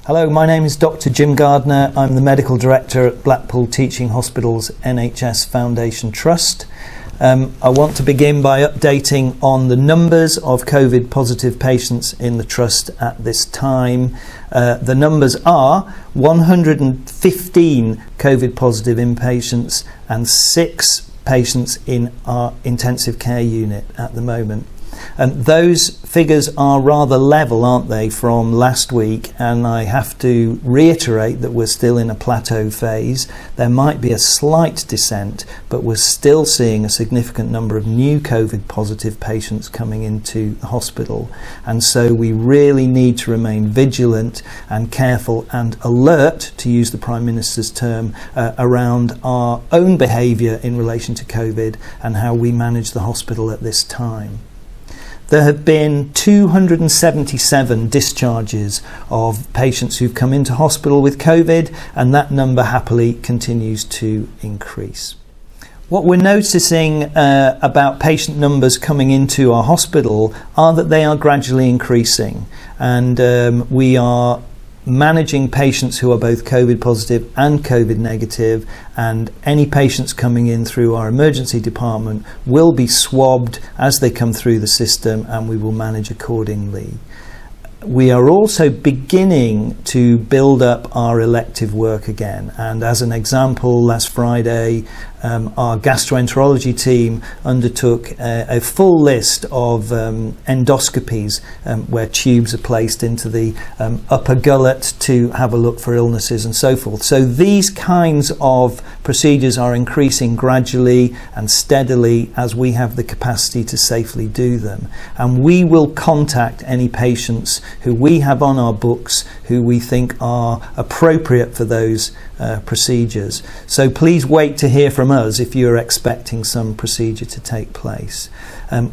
Hello, my name is Dr. Jim Gardner. I'm the Medical Director at Blackpool Teaching Hospitals NHS Foundation Trust. I want to begin by updating on the numbers of COVID positive patients in the Trust at this time. The numbers are 115 COVID positive inpatients and 6 patients in our intensive care unit at the moment. Those figures are rather level, aren't they, from last week, and I have to reiterate that we're still in a plateau phase. There might be a slight descent, but we're still seeing a significant number of new COVID positive patients coming into the hospital, and so we really need to remain vigilant and careful and alert, to use the Prime Minister's term, around our own behaviour in relation to COVID and how we manage the hospital at this time. There have been 277 discharges of patients who've come into hospital with COVID, and that number happily continues to increase. What we're noticing about patient numbers coming into our hospital are that they are gradually increasing, and we are managing patients who are both COVID positive and COVID negative, and any patients coming in through our emergency department will be swabbed as they come through the system, and we will manage accordingly. We are also beginning to build up our elective work again, and as an example, last Friday our gastroenterology team undertook a full list of endoscopies where tubes are placed into the upper gullet to have a look for illnesses and so forth. So these kinds of procedures are increasing gradually and steadily as we have the capacity to safely do them, and we will contact any patients who we have on our books who we think are appropriate for those procedures. So please wait to hear from us if you're expecting some procedure to take place.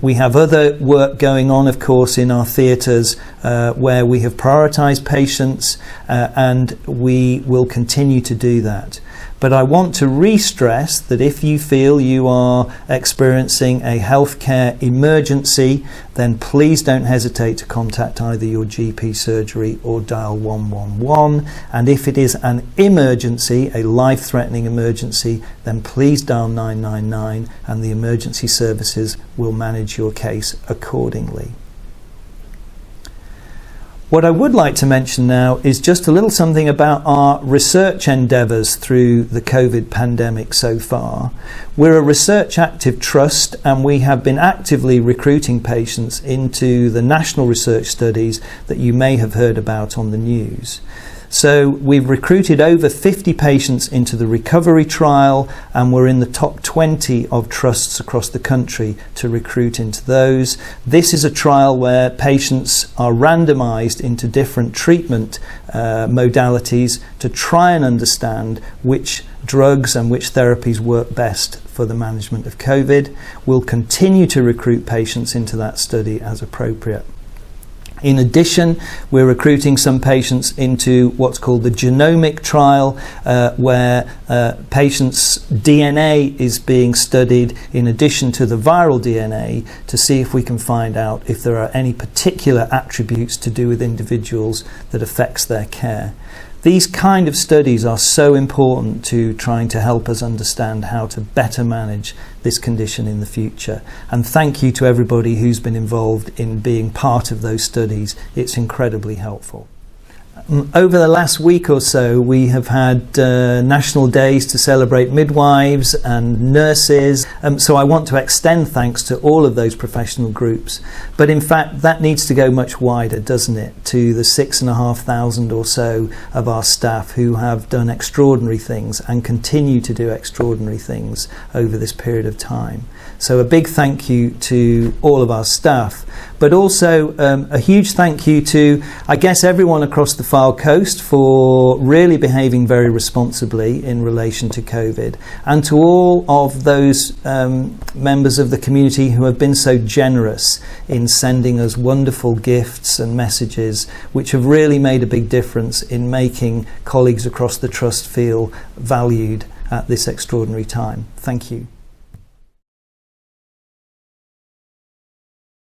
We have other work going on, of course, in our theatres where we have prioritised patients, and we will continue to do that. But I want to re-stress that if you feel you are experiencing a healthcare emergency, then please don't hesitate to contact either your GP surgery or dial 111. And if it is an emergency, a life-threatening emergency, then please dial 999 and the emergency services will manage your case accordingly. What I would like to mention now is just a little something about our research endeavours through the COVID pandemic so far. We're a research active trust, and we have been actively recruiting patients into the national research studies that you may have heard about on the news. So we've recruited over 50 patients into the recovery trial, and we're in the top 20 of trusts across the country to recruit into those. This is a trial where patients are randomised into different treatment modalities to try and understand which drugs and which therapies work best for the management of COVID. We'll continue to recruit patients into that study as appropriate. In addition, we're recruiting some patients into what's called the Genomics trial, where patients' DNA is being studied in addition to the viral DNA to see if we can find out if there are any particular attributes to do with individuals that affects their care. These kind of studies are so important to trying to help us understand how to better manage this condition in the future. And thank you to everybody who's been involved in being part of those studies. It's incredibly helpful. Over the last week or so, we have had national days to celebrate midwives and nurses, so I want to extend thanks to all of those professional groups. But in fact, that needs to go much wider, doesn't it, to the 6,500 or so of our staff who have done extraordinary things and continue to do extraordinary things over this period of time. So a big thank you to all of our staff, but also a huge thank you to, I guess, everyone across the Fylde Coast for really behaving very responsibly in relation to COVID, and to all of those members of the community who have been so generous in sending us wonderful gifts and messages, which have really made a big difference in making colleagues across the Trust feel valued at this extraordinary time. Thank you.